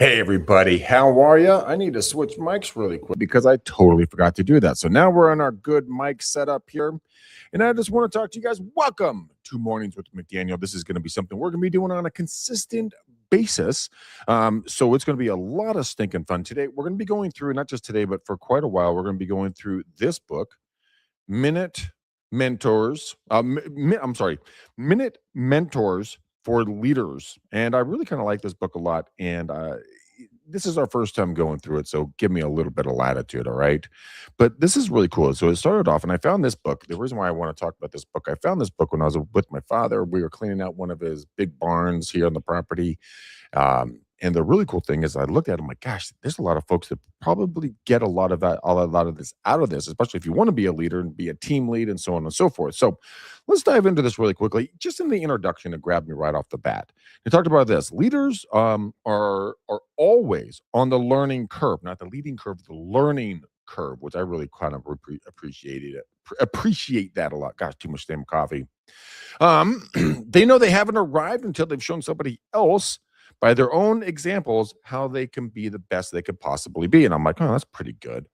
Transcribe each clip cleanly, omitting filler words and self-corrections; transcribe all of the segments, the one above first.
Hey everybody, how are you? I need to switch mics really quick because I totally forgot to do that. So now we're on our good mic setup here. And I just want to talk to you guys. Welcome to Mornings with McDaniel. This is going to be something we're going to be doing on a consistent basis. So it's going to be a lot of stinking fun today. We're going to be going through, not just today, but for quite a while, we're going to be going through this book, Minute Mentors. Minute Mentors for Leaders. And I really kind of like this book a lot. And this is our first time going through it, so give me a little bit of latitude, all right? But this is really cool. So it started off, and I found this book. The reason why I want to talk about this book, I found this book when I was with my father. We were cleaning out one of his big barns here on the property. And the really cool thing is I looked at it, I'm like, gosh, there's a lot of folks that probably get a lot of that, a lot of this out of this, especially if you want to be a leader and be a team lead and so on and so forth. So let's dive into this really quickly. Just in the introduction, to grab me right off the bat. They talked about this. Leaders are always on the learning curve, not the leading curve, the learning curve, which I really kind of appreciate that a lot. Gosh, too much damn coffee. They know they haven't arrived until they've shown somebody else by their own examples how they can be the best they could possibly be. And I'm like, oh, that's pretty good.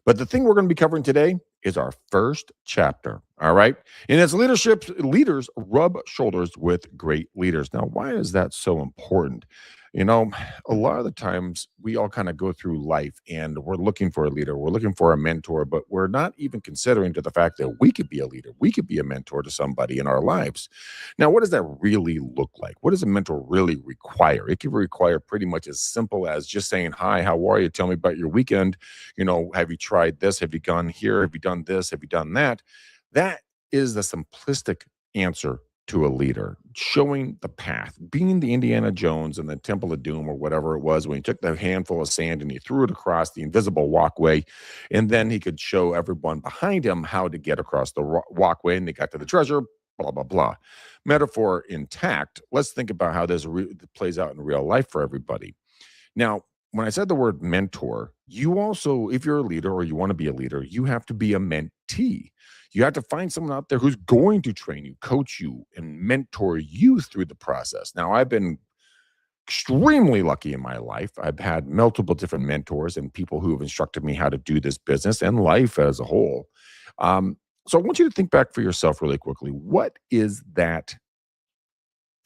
But the thing we're going to be covering today is our first chapter. All right. And as leaders rub shoulders with great leaders. Now, why is that so important? You know, a lot of the times we all kind of go through life and we're looking for a leader, we're looking for a mentor, but we're not even considering to the fact that we could be a leader, we could be a mentor to somebody in our lives. Now, what does that really look like? What does a mentor really require? It can require pretty much as simple as just saying, hi, how are you? Tell me about your weekend. You know, have you tried this? Have you gone here? Have you done this? Have you done that? That is the simplistic answer to a leader, showing the path, being the Indiana Jones in the Temple of Doom or whatever it was, when he took the handful of sand and he threw it across the invisible walkway, and then he could show everyone behind him how to get across the walkway, and they got to the treasure, blah, blah, blah. Metaphor intact. Let's think about how this plays out in real life for everybody. Now, when I said the word mentor, you also, if you're a leader or you want to be a leader, you have to be a mentee. You have to find someone out there who's going to train you, coach you, and mentor you through the process. Now, I've been extremely lucky in my life. I've had multiple different mentors and people who have instructed me how to do this business and life as a whole. So I want you to think back for yourself really quickly. What is that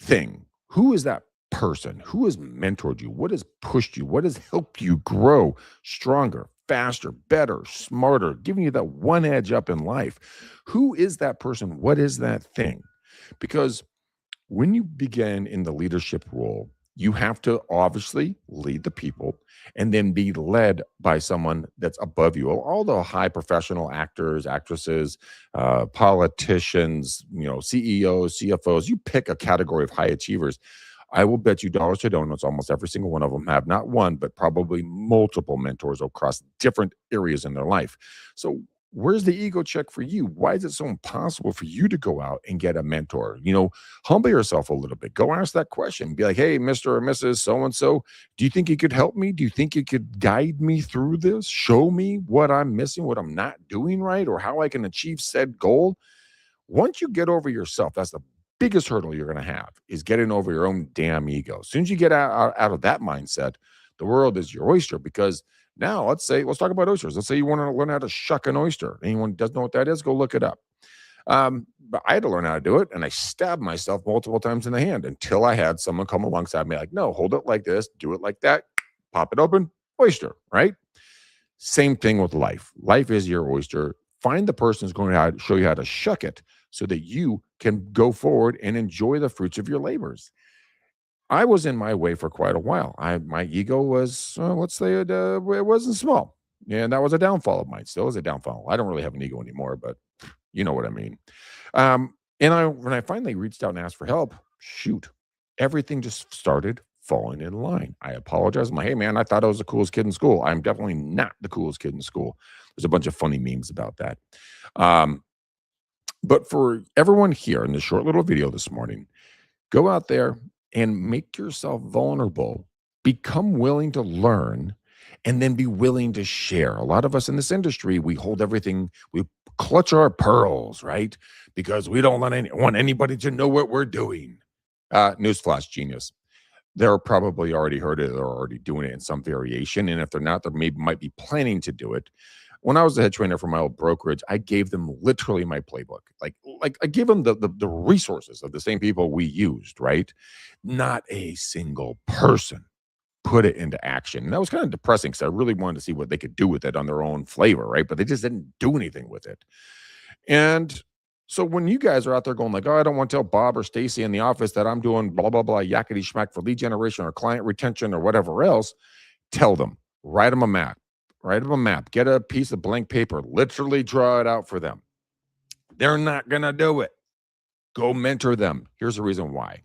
thing? Who is that person? Who has mentored you? What has pushed you? What has helped you grow stronger, faster, better, smarter, giving you that one edge up in life? Who is that person? What is that thing? Because when you begin in the leadership role, you have to obviously lead the people and then be led by someone that's above you. All the high professional actors, actresses, politicians, CEOs, CFOs, you pick a category of high achievers. I will bet you dollars to donuts, almost every single one of them have not one, but probably multiple mentors across different areas in their life. So where's the ego check for you? Why is it so impossible for you to go out and get a mentor? Humble yourself a little bit. Go ask that question. Be like, hey, Mr. or Mrs. So-and-so, do you think you could help me? Do you think you could guide me through this? Show me what I'm missing, what I'm not doing right, or how I can achieve said goal? Once you get over yourself, that's the biggest hurdle you're going to have, is getting over your own damn ego. As soon as you get out of that mindset, the world is your oyster. Because now let's talk about oysters. Let's say you want to learn how to shuck an oyster. Anyone doesn't know what that is, go look it up. But I had to learn how to do it, and I stabbed myself multiple times in the hand until I had someone come alongside me like, no, hold it like this, do it like that, pop it open, oyster, right? Same thing with life. Life is your oyster. Find the person who's going to show you how to shuck it so that you can go forward and enjoy the fruits of your labors. I was in my way for quite a while. My ego was, let's say it wasn't small. And that was a downfall of mine. Still is a downfall. I don't really have an ego anymore, but you know what I mean. When I finally reached out and asked for help, shoot, everything just started falling in line. I apologize. I'm like, hey, man, I thought I was the coolest kid in school. I'm definitely not the coolest kid in school. There's a bunch of funny memes about that. But for everyone here in this short little video this morning, go out there and make yourself vulnerable, become willing to learn, and then be willing to share. A lot of us in this industry, we hold everything, we clutch our pearls, right? Because we don't want anybody to know what we're doing. Newsflash, genius. they're probably already heard it or already doing it in some variation. And if they're not, they might be planning to do it. When I was the head trainer for my old brokerage, I gave them literally my playbook. Like I gave them the resources of the same people we used, right? Not a single person put it into action. And that was kind of depressing because I really wanted to see what they could do with it on their own flavor, right? But they just didn't do anything with it. And so when you guys are out there going like, oh, I don't want to tell Bob or Stacy in the office that I'm doing blah, blah, blah, yakety schmack for lead generation or client retention or whatever else, tell them, write them a map, get a piece of blank paper, literally draw it out for them. They're not going to do it. Go mentor them. Here's the reason why.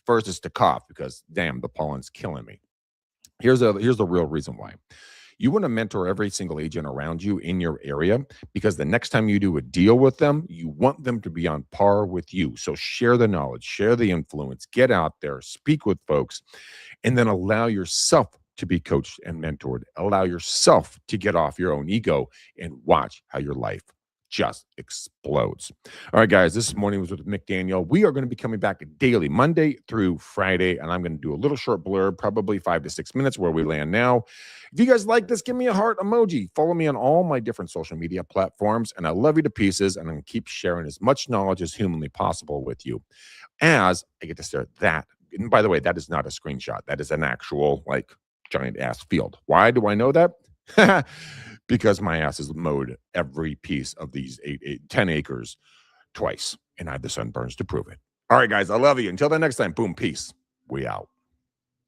First is to cough because damn, the pollen's killing me. Here's the real reason why. You want to mentor every single agent around you in your area because the next time you do a deal with them, you want them to be on par with you. So share the knowledge, share the influence, get out there, speak with folks, and then allow yourself to be coached and mentored. Allow yourself to get off your own ego and watch how your life just explodes. All right, guys, this morning was with McDaniel. We are going to be coming back daily, Monday through Friday, and I'm going to do a little short blurb, probably 5 to 6 minutes where we land now. If you guys like this, give me a heart emoji. Follow me on all my different social media platforms, and I love you to pieces, and I'm going to keep sharing as much knowledge as humanly possible with you as I get to stare at that. And by the way, that is not a screenshot. That is an actual, giant ass field. Why do I know that? Because my ass has mowed every piece of these 10 acres twice, and I have the sunburns to prove it. All right, guys, I love you. Until the next time, boom, peace. We out.